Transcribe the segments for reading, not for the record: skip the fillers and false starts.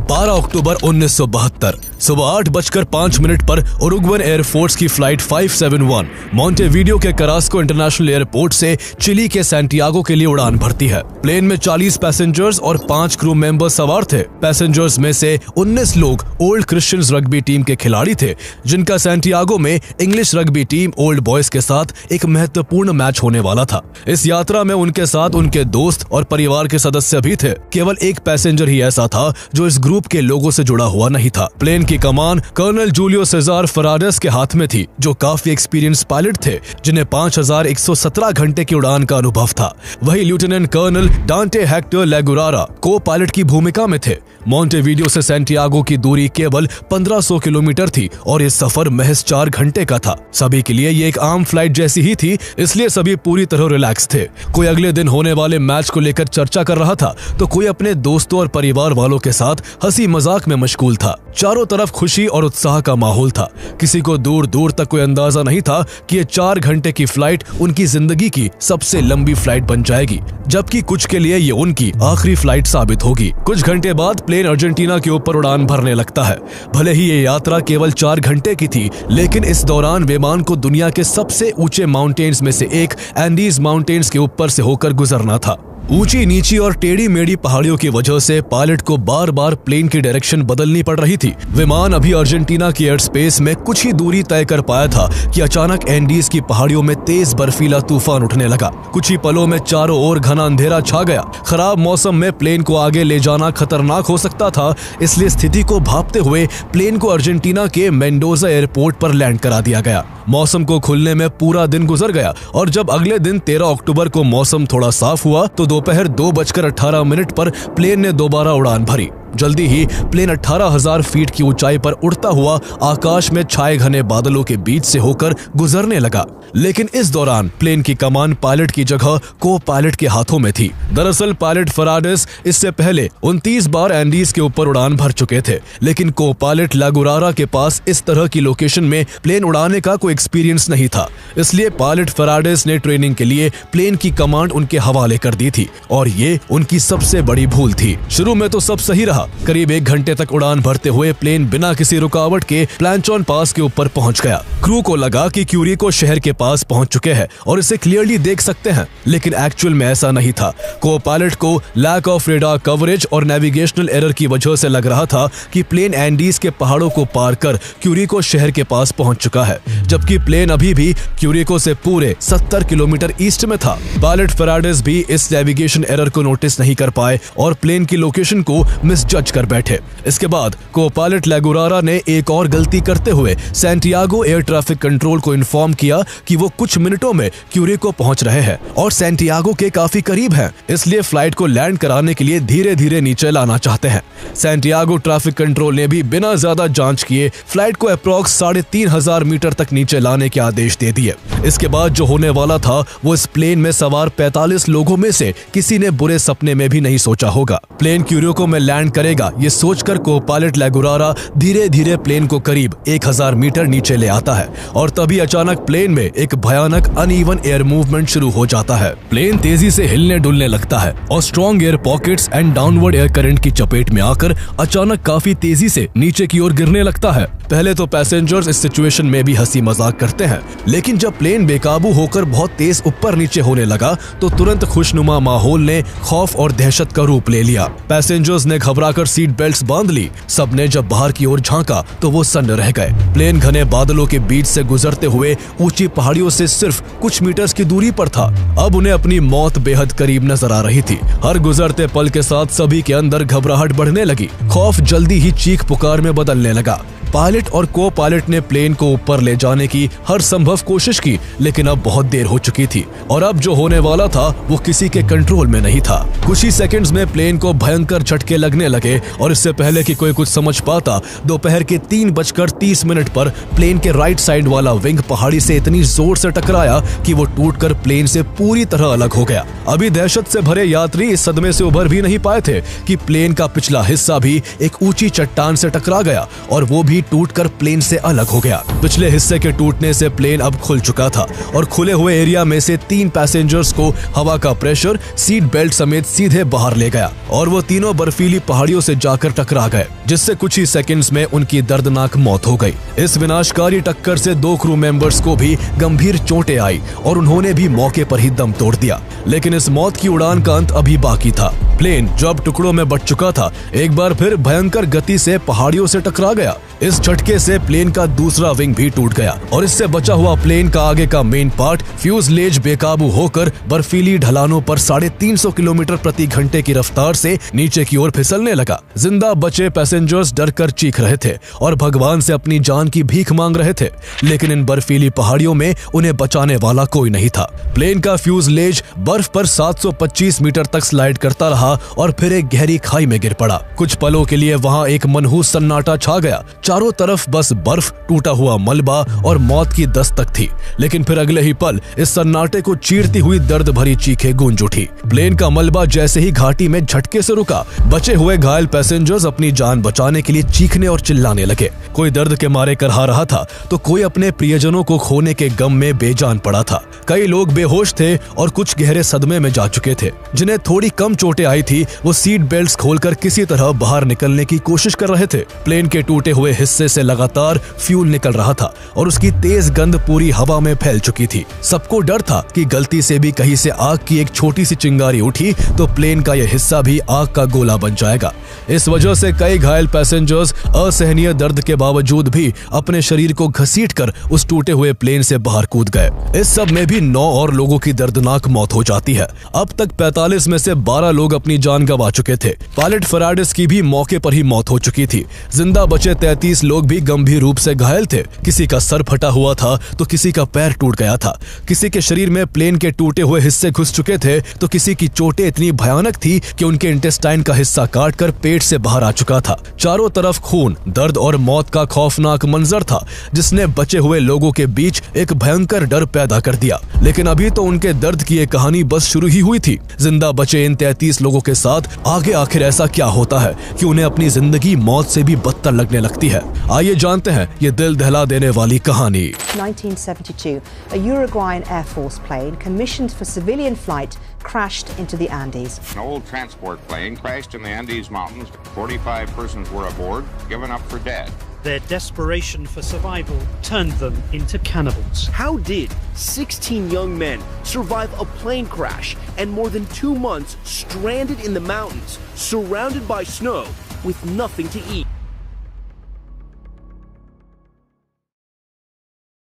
12 अक्टूबर 1972 सुबह 8:05 पर Uruguayan air force की फ्लाइट 571 मोंटेवीडियो के करास्को इंटरनेशनल एयरपोर्ट से चिली के सैंटियागो के लिए उड़ान भरती है। प्लेन में 40 पैसेंजर्स और 5 क्रू मेंबर सवार थे। पैसेंजर्स में से 19 लोग ओल्ड क्रिश्चियंस रग्बी टीम के खिलाड़ी थे, जिनका सैंटियागो में English rugby team old boys के साथ एक महत्वपूर्ण मैच होने वाला था। इस यात्रा में उनके साथ उनके दोस्त और परिवार के सदस्य भी थे। केवल एक पैसेंजर ही ऐसा था जो इस ग्रुप के लोगों से जुड़ा हुआ नहीं था। प्लेन की कमान कर्नल जूलियो सेजार फराडेस के हाथ में थी, जो काफी एक्सपीरियंस पायलट थे, जिन्हें 5117 घंटे की उड़ान का अनुभव था। वही लेफ्टिनेंट कर्नल डांटे हेक्टर लेगुरारा को पायलट की भूमिका में थे। मोंटेवीडियो से सैंटियागो की दूरी केवल 1500 किलोमीटर थी और ये सफर महज 4 घंटे का था। सभी के लिए ये एक आम फ्लाइट जैसी ही थी, इसलिए सभी पूरी तरह रिलैक्स थे। कोई अगले दिन होने वाले मैच को लेकर चर्चा कर रहा था, तो कोई अपने दोस्तों और परिवार वालों के साथ हंसी मजाक में मशगूल था। चारों तरफ खुशी और उत्साह का माहौल था। किसी को दूर दूर तक कोई अंदाजा नहीं था कि ये 4 घंटे की फ्लाइट उनकी जिंदगी की सबसे लंबी फ्लाइट बन जाएगी, जबकि कुछ के लिए ये उनकी आखिरी फ्लाइट साबित होगी। कुछ घंटे बाद प्लेन अर्जेंटीना के ऊपर उड़ान भरने लगता है। भले ही ये यात्रा केवल 4 घंटे की थी, लेकिन इस दौरान विमान को दुनिया के सबसे ऊंचे माउंटेन्स में से एक एंडीज माउंटेन्स के ऊपर से होकर गुजरना था। ऊंची नीची और टेढ़ी मेढ़ी पहाड़ियों की वजह से पायलट को बार बार प्लेन की डायरेक्शन बदलनी पड़ रही थी। विमान अभी अर्जेंटीना की एयर स्पेस में कुछ ही दूरी तय कर पाया था कि अचानक एंडीज की पहाड़ियों में तेज बर्फीला तूफान उठने लगा। कुछ ही पलों में चारों ओर घना अंधेरा छा गया। खराब मौसम में प्लेन को आगे ले जाना खतरनाक हो सकता था, इसलिए स्थिति को भांपते हुए प्लेन को अर्जेंटीना के मेंडोजा एयरपोर्ट पर लैंड करा दिया गया। मौसम को खुलने में पूरा दिन गुजर गया और जब अगले दिन 13 अक्टूबर को मौसम थोड़ा साफ हुआ तो दोपहर 2:18 पर प्लेन ने दोबारा उड़ान भरी। जल्दी ही प्लेन 18,000 फीट की ऊंचाई पर उड़ता हुआ आकाश में छाए घने बादलों के बीच से होकर गुजरने लगा। लेकिन इस दौरान प्लेन की कमान पायलट की जगह को पायलट के हाथों में थी। दरअसल पायलट फराडेस इससे पहले 29 बार एंडीज के ऊपर उड़ान भर चुके थे, लेकिन को पायलट लेगुरारा के पास इस तरह की लोकेशन में प्लेन उड़ाने का कोई एक्सपीरियंस नहीं था। इसलिए पायलट फराडेस ने ट्रेनिंग के लिए प्लेन की कमांड उनके हवाले कर दी थी और ये उनकी सबसे बड़ी भूल थी। शुरू में तो सब सही रहा। करीब 1 घंटे तक उड़ान भरते हुए प्लेन बिना किसी रुकावट के प्लांचॉन पास के ऊपर पहुंच गया। क्रू को लगा कि क्यूरिको शहर के पास पहुंच चुके हैं और इसे क्लियरली देख सकते हैं, लेकिन एक्चुअल में ऐसा नहीं था। को पायलट को लैक ऑफ रेडार कवरेज और नेविगेशनल एरर की वजह से लग रहा था कि प्लेन एंडीज के पहाड़ों को पार कर क्यूरिको शहर के पास पहुंच चुका है, जबकि प्लेन अभी भी क्यूरिको से पूरे 70 किलोमीटर ईस्ट में था। पायलट फराडेस भी इस नेविगेशन एरर को नोटिस नहीं कर पाए और प्लेन की लोकेशन को मिसजज कर बैठे। इसके बाद को पायलट लेगुरारा ने एक और गलती करते हुए सैंटियागो एयर ट्रैफिक कंट्रोल को इन्फॉर्म किया कि वो कुछ मिनटों में क्यूरिको पहुंच रहे हैं और सैंटियागो के काफी करीब हैं, इसलिए फ्लाइट को लैंड कराने के लिए धीरे धीरे नीचे लाना चाहते हैं। सैंटियागो ट्रैफिक कंट्रोल ने भी बिना ज्यादा जांच किए फ्लाइट को अप्रॉक्स 3,500 मीटर तक नीचे लाने के आदेश दे दिए। इसके बाद जो होने वाला था वो इस प्लेन में सवार 45 लोगों में से किसी ने बुरे सपने में भी नहीं सोचा होगा। प्लेन क्यूरिको में लैंड करेगा ये सोचकर को पायलट लेगुरारा धीरे धीरे प्लेन को करीब 1000 मीटर नीचे ले आता है और तभी अचानक प्लेन में एक भयानक अनइवन एयर मूवमेंट शुरू हो जाता है। प्लेन तेजी से हिलने डुलने लगता है और strong air pockets and downward air current की चपेट में आकर अचानक काफी तेजी से नीचे की ओर गिरने लगता है। पहले तो पैसेंजर्स इस सिचुएशन में भी हंसी मजाक करते हैं, लेकिन जब प्लेन बेकाबू होकर बहुत तेज ऊपर नीचे होने लगा तो तुरंत खुशनुमा माहौल ने खौफ और दहशत का रूप ले लिया। पैसेंजर्स ने घबराकर सीट बेल्ट्स बांध ली। सबने जब बाहर की ओर झांका तो वो सन्न रह गए। प्लेन घने बादलों के बीच से गुजरते हुए ऊंची पहाड़ियों से सिर्फ कुछ मीटर्स की दूरी पर था। अब उन्हें अपनी मौत बेहद करीब नजर आ रही थी। हर गुजरते पल के साथ सभी के अंदर घबराहट बढ़ने लगी। खौफ जल्दी ही चीख पुकार में बदलने लगा। पायलट और को पायलट ने प्लेन को ऊपर ले जाने की हर संभव कोशिश की, लेकिन अब बहुत देर हो चुकी थी और अब जो होने वाला था वो किसी के कंट्रोल में नहीं था। कुछ ही सेकंड्स में प्लेन को भयंकर झटके लगने लगे और इससे पहले कि कोई कुछ समझ पाता, दोपहर के 3:30 पर प्लेन के राइट साइड वाला विंग पहाड़ी से इतनी जोर से टकराया कि वो टूटकर प्लेन से पूरी तरह अलग हो गया। अभी दहशत से भरे यात्री इस सदमे से उभर भी नहीं पाए थे कि प्लेन का पिछला हिस्सा भी एक ऊंची चट्टान से टकरा गया और वो भी भी टूटकर प्लेन से अलग हो गया। पिछले हिस्से के टूटने से प्लेन अब खुल चुका था और खुले हुए एरिया में से 3 पैसेंजर्स को हवा का प्रेशर सीट बेल्ट समेत सीधे बाहर ले गया और वो तीनों बर्फीली पहाड़ियों से जाकर टकरा गए, जिससे कुछ ही सेकंड्स में उनकी दर्दनाक मौत हो गई। इस विनाशकारी टक्कर से 2 क्रू मेंबर्स को भी गंभीर चोटें आई और उन्होंने भी मौके पर ही दम तोड़ दिया। लेकिन इस मौत की उड़ान का अंत अभी बाकी था। प्लेन जो अब टुकड़ों में बट चुका था, एक बार फिर भयंकर गति से पहाड़ियों से टकरा गया। इस झटके से प्लेन का दूसरा विंग भी टूट गया और इससे बचा हुआ प्लेन का आगे का मेन पार्ट फ्यूजलेज बेकाबू होकर बर्फीली ढलानों पर 350 किलोमीटर प्रति घंटे की रफ्तार से नीचे की ओर फिसलने लगा। जिंदा बचे पैसेंजर्स डर कर चीख रहे थे और भगवान से अपनी जान की भीख मांग रहे थे, लेकिन इन बर्फीली पहाड़ियों में उन्हें बचाने वाला कोई नहीं था। प्लेन का फ्यूजलेज बर्फ पर 725 मीटर तक स्लाइड करता रहा और फिर एक गहरी खाई में गिर पड़ा। कुछ पलों के लिए वहां एक मनहूस सन्नाटा छा गया। चारों तरफ बस बर्फ, टूटा हुआ मलबा और मौत की दस्तक थी। लेकिन फिर अगले ही पल इस सन्नाटे को चीरती हुई दर्द भरी चीखें गूंज उठी। प्लेन का मलबा जैसे ही घाटी में झटके से रुका, बचे हुए घायल पैसेंजर्स अपनी जान बचाने के लिए चीखने और चिल्लाने लगे। कोई दर्द के मारे करहा रहा था तो कोई अपने प्रियजनों को खोने के गम में बेजान पड़ा था। कई लोग बेहोश थे और कुछ गहरे सदमे में जा चुके थे। जिन्हें थोड़ी कम चोटें आई थी वो सीट बेल्ट्स खोलकर किसी तरह बाहर निकलने की कोशिश कर रहे थे। प्लेन के टूटे हुए हिस्से से लगातार फ्यूल निकल रहा था और उसकी तेज गंध पूरी हवा में फैल चुकी थी। सबको डर था कि गलती से भी कहीं से आग की एक छोटी सी चिंगारी उठी तो प्लेन का यह हिस्सा भी आग का गोला बन जाएगा। इस वजह से कई घायल पैसेंजर्स असहनीय दर्द के बावजूद भी अपने शरीर को घसीटकर उस टूटे हुए प्लेन से बाहर कूद गए। इस सब में भी 9 और लोगों की दर्दनाक मौत हो जाती है। अब तक 45 में से 12 लोग अपनी जान गंवा चुके थे। पायलट फराडिस की भी मौके पर ही मौत हो चुकी थी। जिंदा बचे 33 लोग भी गंभीर रूप से घायल थे। किसी का सर फटा हुआ था तो किसी का पैर टूट गया था। किसी के शरीर में प्लेन के टूटे हुए हिस्से घुस चुके थे तो किसी की चोटें इतनी भयानक थी कि उनके इंटेस्टाइन का हिस्सा काटकर पेट से बाहर आ चुका था। चारों तरफ खून, दर्द और मौत का खौफनाक मंजर था जिसने बचे हुए लोगों के बीच एक भयंकर डर पैदा कर दिया। लेकिन अभी तो उनके दर्द की ये कहानी बस शुरू ही हुई थी। जिंदा बचे इन 33 लोगों के साथ आगे आखिर ऐसा क्या होता है कि उन्हें अपनी जिंदगी मौत से भी बदतर लगने लगती है। आइए जानते हैं ये दिल दहला देने वाली कहानी। 1972, a Uruguayan Air Force plane commissioned for civilian flight crashed into the Andes. An old transport plane crashed in the Andes Mountains. 45 persons were aboard, given up for dead. Their desperation for survival turned them into cannibals. How did 16 young men survive a plane crash and more than 2 months stranded in the mountains, surrounded by snow, with nothing to eat?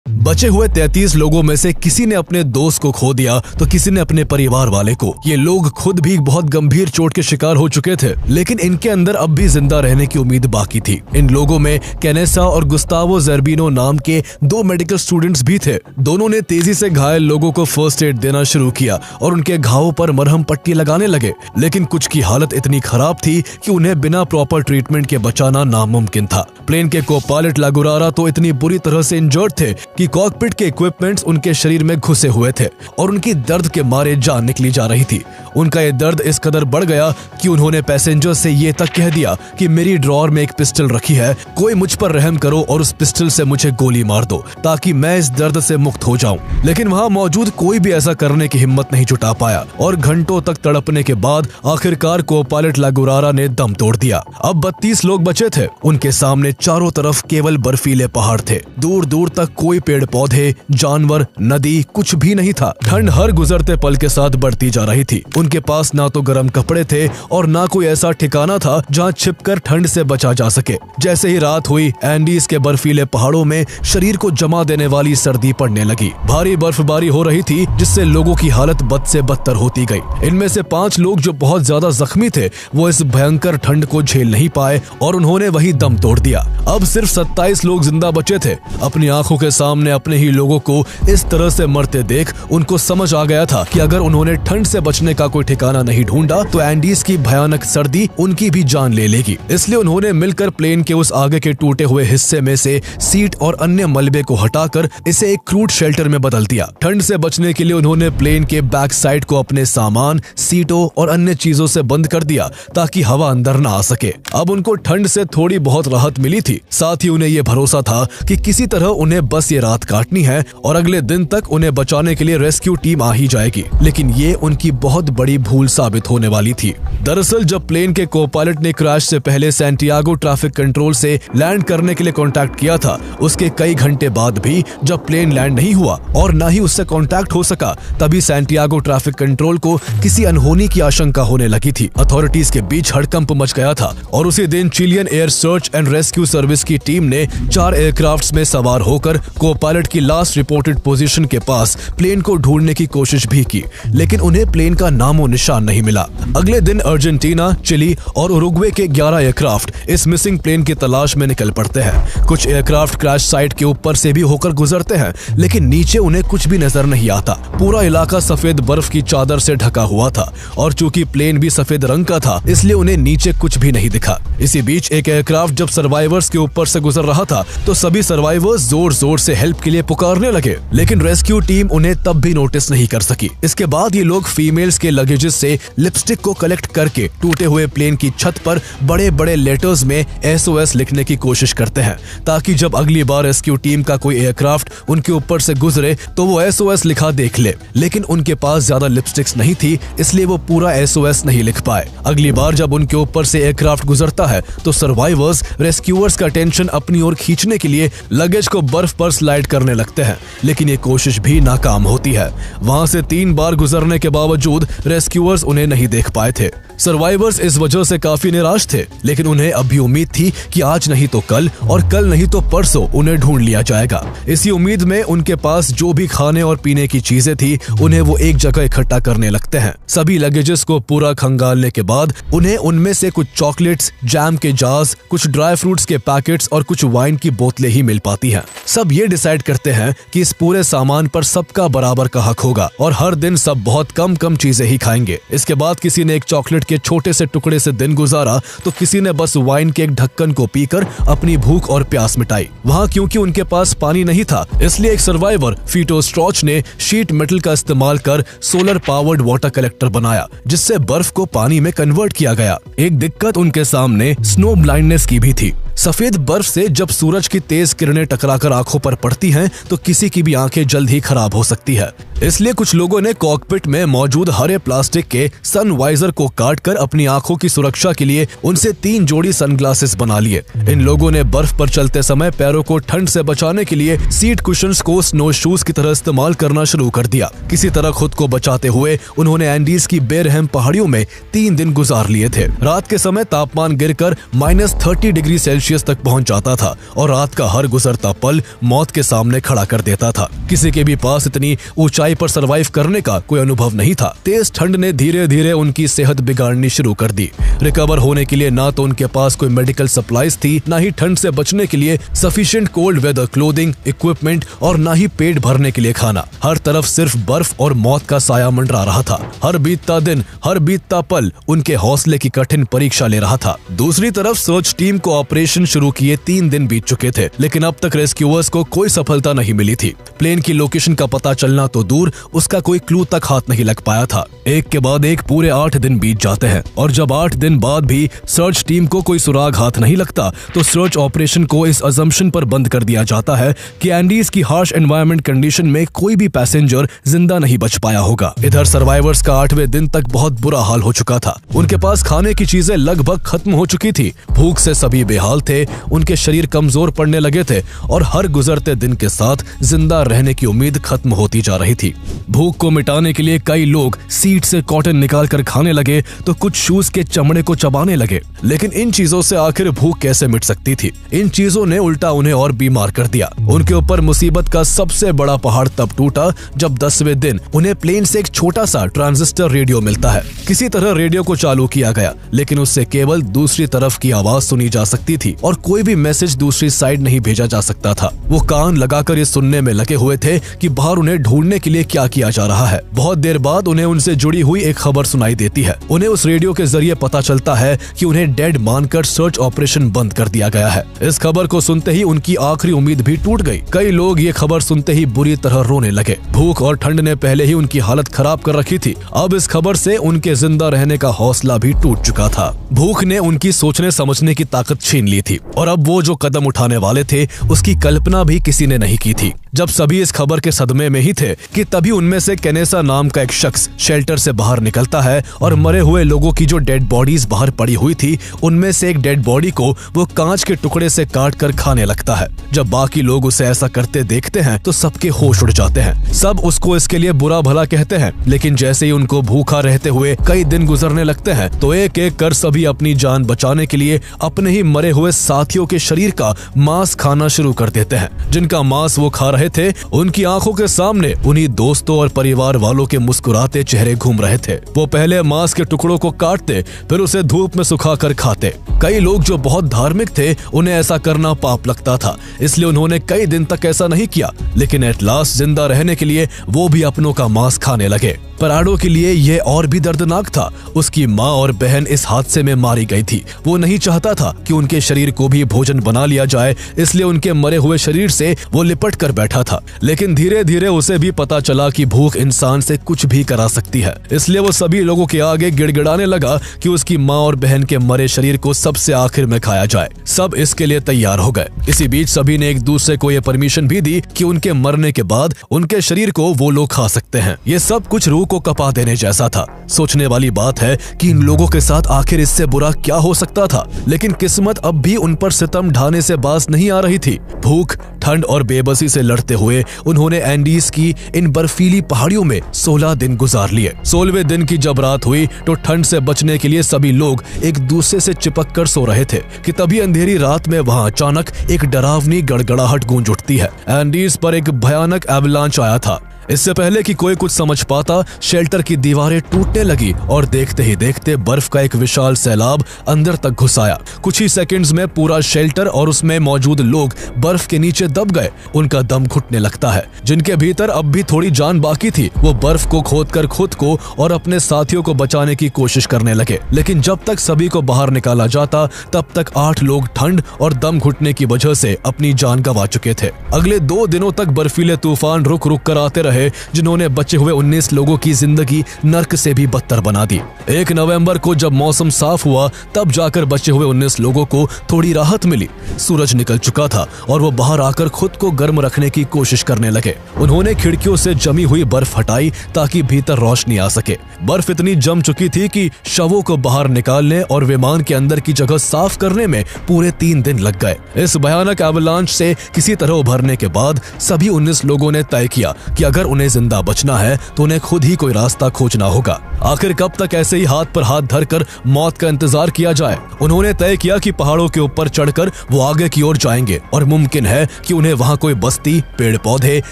बचे हुए 33 लोगों में से किसी ने अपने दोस्त को खो दिया तो किसी ने अपने परिवार वाले को। ये लोग खुद भी बहुत गंभीर चोट के शिकार हो चुके थे, लेकिन इनके अंदर अब भी जिंदा रहने की उम्मीद बाकी थी। इन लोगों में कैनेसा और गुस्तावो ज़ेर्बिनो नाम के 2 मेडिकल स्टूडेंट्स भी थे। दोनों ने तेजी से घायल लोगों को फर्स्ट एड देना शुरू किया और उनके घावों पर मरहम पट्टी लगाने लगे। लेकिन कुछ की हालत इतनी खराब थी कि उन्हें बिना प्रॉपर ट्रीटमेंट के बचाना नामुमकिन था। प्लेन के को पायलट लागुरारा तो इतनी बुरी तरह से इंजर्ड थे कि कॉकपिट के इक्विपमेंट्स उनके शरीर में घुसे हुए थे और उनकी दर्द के मारे जान निकली जा रही थी। उनका ये दर्द इस कदर बढ़ गया कि उन्होंने पैसेंजर से ये तक कह दिया कि मेरी ड्रॉअर में एक पिस्टल रखी है, कोई मुझ पर रहम करो और उस पिस्टल से मुझे गोली मार दो ताकि मैं इस दर्द से मुक्त हो जाऊं। लेकिन वहां मौजूद कोई भी ऐसा करने की हिम्मत नहीं जुटा पाया और घंटों तक तड़पने के बाद आखिरकार को पायलट लागुरारा ने दम तोड़ दिया। अब 32 लोग बचे थे। उनके सामने चारों तरफ केवल बर्फीले पहाड़ थे। दूर दूर तक कोई पेड़ पौधे, जानवर, नदी कुछ भी नहीं था। ठंड हर गुजरते पल के साथ बढ़ती जा रही थी। उनके पास ना तो गर्म कपड़े थे और ना कोई ऐसा ठिकाना था जहां छिपकर ठंड से बचा जा सके। जैसे ही रात हुई, एंडीज के बर्फीले पहाड़ों में शरीर को जमा देने वाली सर्दी पड़ने लगी। भारी बर्फबारी हो रही थी जिससे लोगों की हालत बद से बदतर होती गई। इनमें से 5 लोग जो बहुत ज्यादा जख्मी थे वो इस भयंकर ठंड को झेल नहीं पाए और उन्होंने वही दम तोड़ दिया। अब सिर्फ 27 लोग जिंदा बचे थे। अपनी आंखों के सामने उन्होंने अपने ही लोगों को इस तरह से मरते देख उनको समझ आ गया था कि अगर उन्होंने ठंड से बचने का कोई ठिकाना नहीं ढूंढा तो एंडीज की भयानक सर्दी उनकी भी जान ले लेगी। इसलिए उन्होंने मिलकर प्लेन के उस आगे के टूटे हुए हिस्से में से सीट और अन्य मलबे को हटाकर इसे एक क्रूड शेल्टर में बदल दिया। ठंड से बचने के लिए उन्होंने प्लेन के बैक साइड को अपने सामान, सीटों और अन्य चीजों से बंद कर दिया ताकि हवा अंदर न आ सके। अब उनको ठंड से थोड़ी बहुत राहत मिली थी, साथ ही उन्हें यह भरोसा था कि किसी तरह उन्हें बस ये रात काटनी है और अगले दिन तक उन्हें बचाने के लिए रेस्क्यू टीम आ ही जाएगी। लेकिन ये उनकी बहुत बड़ी भूल साबित होने वाली थी। दरअसल जब प्लेन के को पायलट ने क्रैश से पहले सैंटियागो ट्रैफिक कंट्रोल से लैंड करने के लिए कांटेक्ट किया था, उसके कई घंटे बाद भी जब प्लेन लैंड नहीं हुआ और न ही उससे कांटेक्ट हो सका, तभी सैंटियागो ट्रैफिक कंट्रोल को किसी अनहोनी की आशंका होने लगी थी। अथॉरिटीज के बीच हड़कंप मच गया था और उसी दिन Chilean air search and rescue service की टीम ने 4 एयरक्राफ्ट्स में सवार होकर को पायलट की लास्ट रिपोर्टेड पोजीशन के पास प्लेन को ढूंढने की कोशिश भी की, लेकिन उन्हें प्लेन का नामो निशान नहीं मिला। अगले दिन अर्जेंटीना, चिली और उरुग्वे के 11 एयरक्राफ्ट इस मिसिंग प्लेन की तलाश में निकल पड़ते हैं। कुछ एयरक्राफ्ट क्रैश साइट के ऊपर से भी होकर गुजरते हैं, लेकिन नीचे उन्हें कुछ भी नजर नहीं आता। पूरा इलाका सफेद बर्फ की चादर से ढका हुआ था और चूंकि प्लेन भी सफेद रंग का था, इसलिए उन्हें नीचे कुछ भी नहीं दिखा। इसी बीच एक एयरक्राफ्ट जब सर्वाइवर्स के ऊपर से गुजर रहा था तो सभी सर्वाइवर्स जोर जोर से हेल्प के लिए पुकारने लगे, लेकिन रेस्क्यू टीम उन्हें तब भी नोटिस नहीं कर सकी। इसके बाद ये लोग फीमेल्स के लगेजेस से लिपस्टिक को कलेक्ट करके टूटे हुए प्लेन की छत पर बड़े बड़े लेटर्स में SOS लिखने की कोशिश करते हैं, ताकि जब अगली बार रेस्क्यू टीम का कोई एयरक्राफ्ट उनके ऊपर से गुजरे तो वो SOS लिखा देख ले। लेकिन उनके पास ज्यादा लिपस्टिक्स नहीं थी, इसलिए वो पूरा SOS नहीं लिख पाए। अगली बार जब उनके ऊपर से एयरक्राफ्ट गुजरता है तो सर्वाइवर्स रेस्क्यूअर्स का टेंशन अपनी ओर खींचने के लिए लगेज को बर्फ पर स्लाइड करने लगते हैं, लेकिन ये कोशिश भी नाकाम होती है। वहां से 3 बार गुजरने के बावजूद रेस्क्यूअर्स उन्हें नहीं देख पाए थे। सर्वाइवर्स इस वजह से काफी निराश थे, लेकिन उन्हें अब भी उम्मीद थी कि आज नहीं तो कल और कल नहीं तो परसों उन्हें ढूंढ लिया जाएगा। इसी उम्मीद में उनके पास जो भी खाने और पीने की चीजें थी उन्हें वो एक जगह इकट्ठा करने लगते हैं। सभी लगेजेस को पूरा खंगालने के बाद उन्हें उनमें से कुछ चॉकलेट्स, जैम के जार्स, कुछ ड्राई फ्रूट्स के पैकेट्स और कुछ वाइन की बोतलें ही मिल पाती हैं। सब ये डिसाइड करते हैं कि इस पूरे सामान पर सबका बराबर का हक होगा और हर दिन सब बहुत कम कम चीजें ही खाएंगे। इसके बाद किसी ने एक चॉकलेट के छोटे से टुकड़े से दिन गुजारा तो किसी ने बस वाइन के एक ढक्कन को पीकर अपनी भूख और प्यास मिटाई। वहाँ क्योंकि उनके पास पानी नहीं था, इसलिए एक सर्वाइवर फीटो स्ट्रॉच ने शीट मेटल का इस्तेमाल कर सोलर पावर्ड वाटर कलेक्टर बनाया, जिससे बर्फ को पानी में कन्वर्ट किया गया। एक दिक्कत उनके सामने स्नो ब्लाइंडनेस की भी थी। सफेद बर्फ से जब सूरज की तेज किरणें टकराकर आंखों पर पड़ती हैं तो किसी की भी आंखें जल्द ही खराब हो सकती है। इसलिए कुछ लोगों ने कॉकपिट में मौजूद हरे प्लास्टिक के सन वाइजर को काटकर अपनी आंखों की सुरक्षा के लिए उनसे 3 जोड़ी सनग्लासेस बना लिए। इन लोगों ने बर्फ पर चलते समय पैरों को ठंड से बचाने के लिए सीट कुशन्स को स्नो शूज की तरह इस्तेमाल करना शुरू कर दिया। किसी तरह खुद को बचाते हुए उन्होंने एंडीज की बेरहम पहाड़ियों में 3 दिन गुजार लिए थे। रात के समय तापमान गिरकर -30 डिग्री सेल्सियस तक पहुंच जाता था और रात का हर गुजरता पल मौत के सामने खड़ा कर देता था। किसी के भी पास इतनी ऊंचाई पर सरवाइव करने का कोई अनुभव नहीं था। तेज ठंड ने धीरे धीरे उनकी सेहत बिगाड़नी शुरू कर दी। रिकवर होने के लिए ना तो उनके पास कोई मेडिकल सप्लाईज थी, ना ही ठंड से बचने के लिए sufficient cold weather clothing, equipment और ना ही पेट भरने के लिए खाना। हर तरफ सिर्फ बर्फ और मौत का साया मंडरा रहा था। हर बीतता दिन, हर बीतता पल उनके हौसले की कठिन परीक्षा ले रहा था। दूसरी तरफ सर्च टीम को ऑपरेशन शुरू किए 3 दिन बीत चुके थे, लेकिन अब तक रेस्क्यूअर्स को कोई सफलता नहीं मिली थी। प्लेन की लोकेशन का पता चलना तो दूर, उसका कोई क्लू तक हाथ नहीं लग पाया था। एक के बाद एक पूरे 8 दिन बीत जाते हैं और जब 8 दिन बाद भी सर्च टीम को कोई सुराग हाथ नहीं लगता तो सर्च ऑपरेशन को इस अजम्पशन पर बंद कर दिया जाता है कि एंडीज की हार्श एनवायरनमेंट कंडीशन में कोई भी पैसेंजर जिंदा नहीं बच पाया होगा। इधर सर्वाइवर्स का 8वें दिन तक बहुत बुरा हाल हो चुका था। उनके पास खाने की चीजें लगभग खत्म हो चुकी थी। भूख से सभी बेहाल थे, उनके शरीर कमजोर पड़ने लगे थे और हर गुजरते दिन के साथ जिंदा रहने की उम्मीद खत्म होती जा रही थी। भूख को मिटाने के लिए कई लोग सीट से कॉटन निकाल कर खाने लगे तो कुछ शूज के चमड़े को चबाने लगे, लेकिन इन चीजों से आखिर भूख कैसे मिट सकती थी। इन चीजों ने उल्टा उन्हें और बीमार कर दिया। उनके ऊपर मुसीबत का सबसे बड़ा पहाड़ तब टूटा जब 10वें दिन उन्हें प्लेन से एक छोटा सा ट्रांजिस्टर रेडियो मिलता है। किसी तरह रेडियो को चालू किया गया, लेकिन उससे केवल दूसरी तरफ की आवाज सुनी जा सकती थी। थी और कोई भी मैसेज दूसरी साइड नहीं भेजा जा सकता था। वो कान लगाकर ये सुनने में लगे हुए थे कि बाहर उन्हें ढूंढने के लिए क्या किया जा रहा है। बहुत देर बाद उन्हें उनसे जुड़ी हुई एक खबर सुनाई देती है। उन्हें उस रेडियो के जरिए पता चलता है कि उन्हें डेड मानकर सर्च ऑपरेशन बंद कर दिया गया है। इस खबर को सुनते ही उनकी आखिरी उम्मीद भी टूट गई। कई लोग ये खबर सुनते ही बुरी तरह रोने लगे। भूख और ठंड ने पहले ही उनकी हालत खराब कर रखी थी। अब इस खबर से उनके जिंदा रहने का हौसला भी टूट चुका था। भूख ने उनकी सोचने समझने की ताकत छीन ली थी और अब वो जो कदम उठाने वाले थे उसकी कल्पना भी किसी ने नहीं की थी। जब सभी इस खबर के सदमे में ही थे कि तभी उनमें से केनेसा नाम का एक शख्स शेल्टर से बाहर निकलता है और मरे हुए लोगों की जो डेड बॉडीज बाहर पड़ी हुई थी उनमें से एक डेड बॉडी को वो कांच के टुकड़े से काट कर खाने लगता है। जब बाकी लोग उसे ऐसा करते देखते हैं तो सबके होश उड़ जाते हैं। सब उसको इसके लिए बुरा भला कहते हैं, लेकिन जैसे ही उनको भूखा रहते हुए कई दिन गुजरने लगते हैं तो एक एक कर सभी अपनी जान बचाने के लिए अपने ही मरे हुए साथियों के शरीर का मांस खाना शुरू कर देते हैं। जिनका मांस वो खा रहे थे उनकी आंखों के सामने उन्हीं दोस्तों और परिवार वालों के मुस्कुराते चेहरे घूम रहे थे। वो पहले मांस के टुकड़ों को काटते, फिर उसे धूप में सुखाकर खाते। कई लोग जो बहुत धार्मिक थे उन्हें ऐसा करना पाप लगता था, इसलिए उन्होंने कई दिन तक ऐसा नहीं किया, लेकिन एट लास्ट जिंदा रहने के लिए वो भी अपनों का मांस खाने लगे। पराडो के लिए ये और भी दर्दनाक था। उसकी माँ और बहन इस हादसे में मारी गई थी। वो नहीं चाहता था कि उनके शरीर को भी भोजन बना लिया जाए, इसलिए उनके मरे हुए शरीर से वो लिपट कर बैठा था। लेकिन धीरे धीरे उसे भी पता चला कि भूख इंसान से कुछ भी करा सकती है, इसलिए वो सभी लोगों के आगे गिड़गिड़ाने लगा कि उसकी माँ और बहन के मरे शरीर को सबसे आखिर में खाया जाए। सब इसके लिए तैयार हो गए। इसी बीच सभी ने एक दूसरे को ये परमिशन भी दी कि उनके मरने के बाद उनके शरीर को वो लोग खा सकते हैं। ये सब कुछ रूह को कपा देने जैसा था। सोचने वाली बात है कि इन लोगों के साथ आखिर इससे बुरा क्या हो सकता था, लेकिन किस्मत अब भी उन पर सितम ढाने से बाज नहीं आ रही थी। भूख, ठंड और बेबसी से लड़ते हुए उन्होंने एंडीज की इन बर्फीली पहाड़ियों में 16 दिन गुजार लिए। 16वें दिन की जब रात हुई तो ठंड से बचने के लिए सभी लोग एक दूसरे से चिपक कर सो रहे थे कि तभी अंधेरी रात में वहां अचानक एक डरावनी गड़गड़ाहट गूंज उठती है। एंडीज पर एक भयानक एवलांच आया था। इससे पहले कि कोई कुछ समझ पाता, शेल्टर की दीवारें टूटने लगी और देखते ही देखते बर्फ का एक विशाल सैलाब अंदर तक घुस आया। कुछ ही सेकंड्स में पूरा शेल्टर और उसमें मौजूद लोग बर्फ के नीचे दब गए। उनका दम घुटने लगता है। जिनके भीतर अब भी थोड़ी जान बाकी थी वो बर्फ को खोदकर खुद को और अपने साथियों को बचाने की कोशिश करने लगे, लेकिन जब तक सभी को बाहर निकाला जाता तब तक 8 लोग ठंड और दम घुटने की वजह से अपनी जान गंवा चुके थे। अगले 2 दिनों तक बर्फीले तूफान रुक रुक कर आते रहे, जिन्होंने बचे हुए 19 लोगों की जिंदगी नर्क से भी बदतर बना दी। 1 नवंबर को जब मौसम साफ हुआ तब जाकर बचे हुए 19 लोगों को थोड़ी राहत मिली। सूरज निकल चुका था और वो बाहर आकर खुद को गर्म रखने की कोशिश करने लगे। उन्होंने खिड़कियों से जमी हुई बर्फ हटाई ताकि भीतर रोशनी आ सके। बर्फ इतनी जम चुकी थी कि शवों को बाहर निकालने और विमान के अंदर की जगह साफ करने में पूरे 3 दिन लग गए। इस भयानक एवलांच से किसी तरह उभरने के बाद सभी 19 लोगों ने तय किया कि अगर उन्हें जिंदा बचना है तो उन्हें खुद ही कोई रास्ता खोजना होगा। आखिर कब तक ऐसे ही हाथ पर हाथ धरकर मौत का इंतजार किया जाए? उन्होंने तय किया कि पहाड़ों के ऊपर चढ़कर वो आगे की ओर जाएंगे और मुमकिन है कि उन्हें वहां कोई बस्ती, पेड़ पौधे,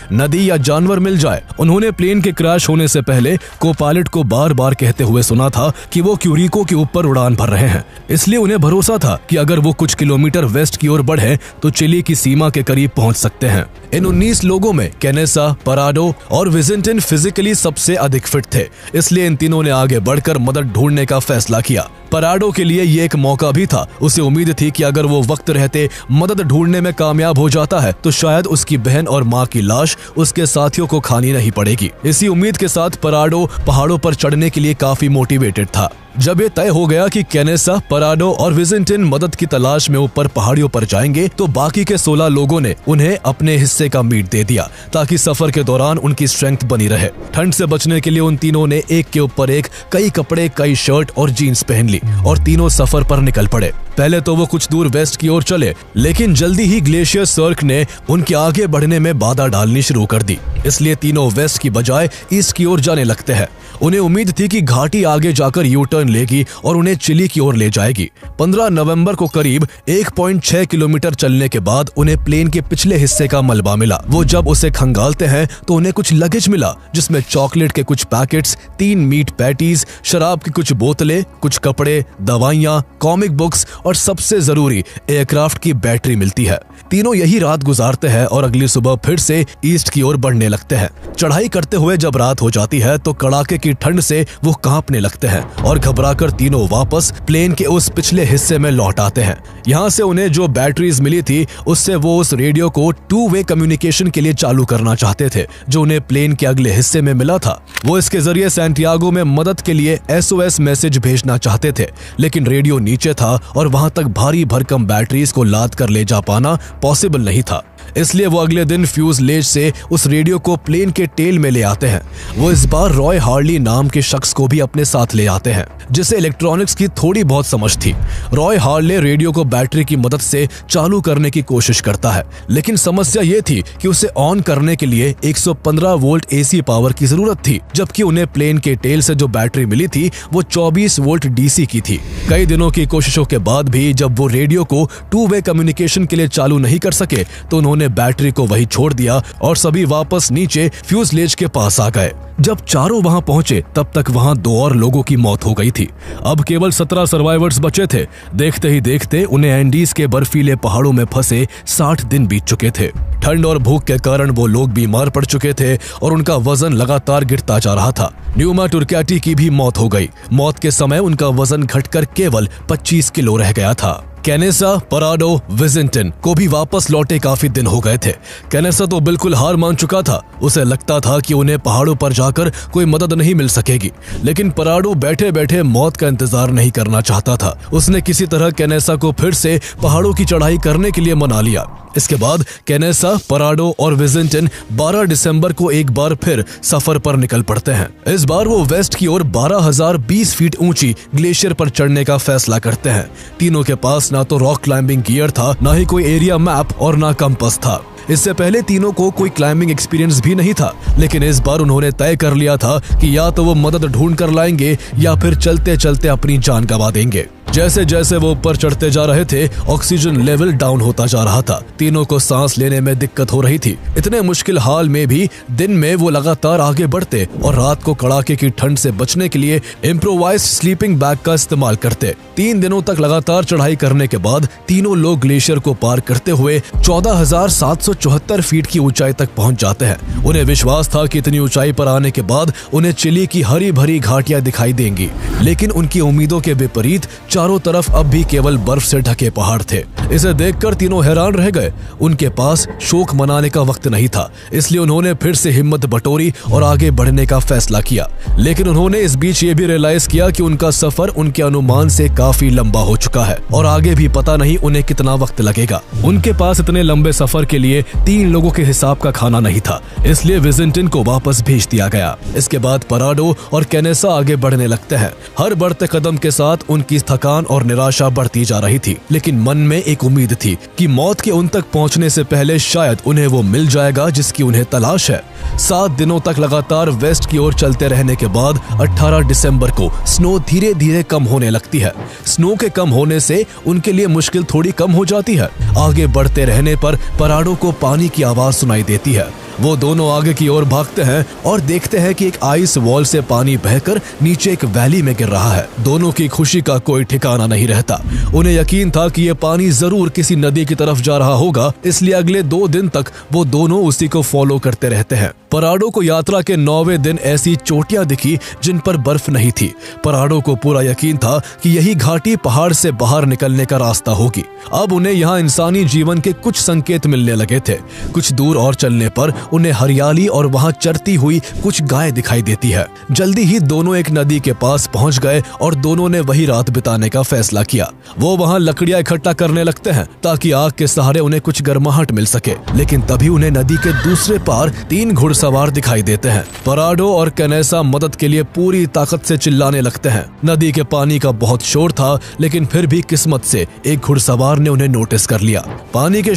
नदी या जानवर मिल जाए। उन्होंने प्लेन के क्रैश होने से पहले को पायलट को बार बार कहते हुए सुना था कि वो क्यूरिको के ऊपर उड़ान भर रहे हैं, इसलिए उन्हें भरोसा था कि अगर वो कुछ किलोमीटर वेस्ट की ओर बढ़े तो चिली की सीमा के करीब पहुंच सकते हैं। इन 19 लोगों में केनेसा, पराडो और विजिंटन फिजिकली सबसे अधिक फिट थे, इसलिए इन तीनों ने आगे बढ़कर मदद ढूंढने का फैसला किया। पराडो के लिए ये एक मौका भी था। उसे उम्मीद थी कि अगर वो वक्त रहते मदद ढूंढने में कामयाब हो जाता है तो शायद उसकी बहन और माँ की लाश उसके साथियों को खानी नहीं पड़ेगी। इसी उम्मीद के साथ पराडो पहाड़ों पर चढ़ने के लिए काफी मोटिवेटेड था। जब ये तय हो गया कि केनेसा, पराडो और विजिंटन मदद की तलाश में ऊपर पहाड़ियों पर जाएंगे तो बाकी के 16 लोगों ने उन्हें अपने हिस्से का मीट दे दिया ताकि सफर के दौरान उनकी स्ट्रेंथ बनी रहे। ठंड से बचने के लिए उन तीनों ने एक के ऊपर एक कई कपड़े, कई शर्ट और जीन्स पहन ली और तीनों सफर पर निकल पड़े। पहले तो वो कुछ दूर वेस्ट की ओर चले, लेकिन जल्दी ही ग्लेशियर सर्क ने उनके आगे बढ़ने में बाधा डालनी शुरू कर दी, इसलिए तीनों वेस्ट की बजाय ईस्ट की ओर जाने लगते हैं। उन्हें उम्मीद थी कि घाटी आगे जाकर यू टर्न डायरेक्शन लेगी और उन्हें चिली की ओर ले जाएगी। 15 नवंबर को करीब 1.6 किलोमीटर चलने के बाद उन्हें प्लेन के पिछले हिस्से का मलबा मिला। वो जब उसे खंगालते हैं तो उन्हें कुछ लगेज मिला, जिसमें चॉकलेट के कुछ पैकेट्स, 3 मीट पैटीज, शराब की कुछ बोतलें, कुछ कपड़े, दवाइयां, कॉमिक बुक्स और सबसे जरूरी एयरक्राफ्ट की बैटरी मिलती है। तीनों यही रात गुजारते हैं और अगली सुबह फिर से ईस्ट की ओर बढ़ने लगते हैं। चढ़ाई करते हुए जब रात हो जाती है तो कड़ाके की ठंड से वो कांपने लगते हैं और घबराकर तीनों वापस प्लेन के उस पिछले हिस्से में लौट आते हैं। यहाँ से उन्हें जो बैटरीज मिली थी उससे वो उस रेडियो को 2-वे कम्युनिकेशन के लिए चालू करना चाहते थे, जो उन्हें प्लेन के अगले हिस्से में मिला था। वो इसके जरिए सैंटियागो में मदद के लिए SOS मैसेज भेजना चाहते थे, लेकिन रेडियो नीचे था और वहां तक भारी भरकम बैटरीज को लाद कर ले जा पाना पॉसिबल नहीं था। इसलिए वो अगले दिन फ्यूजलेज से उस रेडियो को प्लेन के टेल में ले आते हैं। वो इस बार रॉय हार्ली नाम के शख्स को भी अपने साथ ले आते हैं, जिसे इलेक्ट्रॉनिक्स की थोड़ी बहुत समझ थी। रॉय हार्ले रेडियो को बैटरी की मदद से चालू करने की कोशिश करता है, लेकिन समस्या ये थी कि उसे ऑन करने के लिए 115 वोल्ट AC पावर की जरूरत थी, जबकि उन्हें प्लेन के टेल से जो बैटरी मिली थी वो 24 वोल्ट DC की थी। कई दिनों की कोशिशों के बाद भी जब वो रेडियो को 2-वे कम्युनिकेशन के लिए चालू नहीं कर सके तो उन्होंने बैटरी को वहीं छोड़ दिया और सभी वापस नीचे फ्यूजलेज के पास आ गए। जब चारों वहां पहुंचे तब तक वहां 2 और लोगों की मौत हो गई थी। अब केवल 17 सर्वाइवर्स बचे थे। देखते ही देखते उन्हें एंडीज के बर्फीले पहाड़ों में फंसे 60 दिन बीत चुके थे। ठंड और भूख के कारण वो लोग बीमार पड़ चुके थे और उनका वजन लगातार गिरता जा रहा था। न्यूमा टुर्कैटी की भी मौत हो गई। मौत के समय उनका वजन घटकर केवल 25 किलो रह गया था। कैनेसा, पराडो, विजिंटन को भी वापस लौटे काफी दिन हो गए थे। कैनेसा तो बिल्कुल हार मान चुका था। उसे लगता था कि उन्हें पहाड़ों पर जाकर कोई मदद नहीं मिल सकेगी, लेकिन पराडो बैठे बैठे मौत का इंतजार नहीं करना चाहता था। उसने किसी तरह कैनेसा को फिर से पहाड़ों की चढ़ाई करने के लिए मना लिया। इसके बाद कैनेसा, पराडो और विजिंटन 12 दिसंबर को एक बार फिर सफर पर निकल पड़ते हैं। इस बार वो वेस्ट की ओर 12,020 फीट ऊंची ग्लेशियर पर चढ़ने का फैसला करते हैं। तीनों के पास ना तो रॉक क्लाइंबिंग गियर था, ना ही कोई एरिया मैप और ना कंपास था। इससे पहले तीनों को कोई क्लाइंबिंग एक्सपीरियंस भी नहीं था, लेकिन इस बार उन्होंने तय कर लिया था कि या तो वो मदद ढूंढ कर लाएंगे या फिर चलते चलते अपनी जान गंवा देंगे। जैसे जैसे वो ऊपर चढ़ते जा रहे थे, ऑक्सीजन लेवल डाउन होता जा रहा था। तीनों को सांस लेने में दिक्कत हो रही थी। इतने मुश्किल हाल में भी दिन में वो लगातार आगे बढ़ते और रात को कड़ाके की ठंड से बचने के लिए इम्प्रोवाइज्ड स्लीपिंग बैग का इस्तेमाल करते। 3 दिनों तक लगातार चढ़ाई करने के बाद तीनों लोग ग्लेशियर को पार करते हुए 14,774 फीट की ऊंचाई तक पहुंच जाते हैं। उन्हें विश्वास था कि इतनी ऊंचाई पर आने के बाद उन्हें चिली की हरी भरी घाटियां दिखाई देंगी, लेकिन उनकी उम्मीदों के विपरीत चारों तरफ अब भी केवल बर्फ से ढके पहाड़ थे। इसे देखकर तीनों हैरान रह गए। उनके पास शोक मनाने का वक्त नहीं था, इसलिए उन्होंने फिर से हिम्मत बटोरी और आगे बढ़ने का फैसला किया। लेकिन उन्होंने इस बीच ये भी रियलाइज किया कि उनका सफर उनके अनुमान से काफी लंबा हो चुका है और आगे भी पता नहीं उन्हें कितना वक्त लगेगा। उनके पास इतने लंबे सफर के लिए 3 लोगों के हिसाब का खाना नहीं था, इसलिए विजिंटन को वापस भेज दिया गया। इसके बाद पराडो और कैनेसा आगे बढ़ने लगते हैं। हर बढ़ते कदम के साथ उनकी थकान और निराशा बढ़ती जा रही थी, लेकिन मन में एक उम्मीद थी कि मौत के उन तक पहुंचने से पहले शायद उन्हें वो मिल जाएगा जिसकी उन्हें तलाश है। 7 दिनों तक लगातार वेस्ट की ओर चलते रहने के बाद 18 दिसंबर को स्नो धीरे धीरे कम होने लगती है। स्नो के कम होने से उनके लिए मुश्किल थोड़ी कम हो जाती है। आगे बढ़ते रहने पर पराडो को पानी की आवाज सुनाई देती है। वो दोनों आगे की ओर भागते हैं और देखते हैं कि एक आइस वॉल से पानी बहकर नीचे एक वैली में गिर रहा है। दोनों की खुशी का कोई ठिकाना नहीं रहता। उन्हें यकीन था कि ये पानी जरूर किसी नदी की तरफ जा रहा होगा, इसलिए अगले 2 दिन तक वो दोनों उसी को फॉलो करते रहते हैं। पराडो को यात्रा के 9वें दिन ऐसी चोटियां दिखी जिन पर बर्फ नहीं थी। पराडो को पूरा यकीन था कि यही घाटी पहाड़ से बाहर निकलने का रास्ता होगी। अब उन्हें यहाँ इंसानी जीवन के कुछ संकेत मिलने लगे थे। कुछ दूर और चलने पर उन्हें हरियाली और वहां चरती हुई कुछ गाय दिखाई देती है। जल्दी ही दोनों एक नदी के पास पहुंच गए और दोनों ने वही रात बिताने का फैसला किया। वो वहां लकड़ियां इकट्ठा करने लगते हैं ताकि आग के सहारे उन्हें कुछ गर्माहट मिल सके, लेकिन तभी उन्हें नदी के दूसरे पार 3 घुड़सवार दिखाई देते हैं। पराडो और कैनेसा मदद के लिए पूरी ताकत से चिल्लाने लगते हैं। नदी के पानी का बहुत शोर था, लेकिन फिर भी किस्मत से एक घुड़सवार ने उन्हें नोटिस कर लिया। पानी के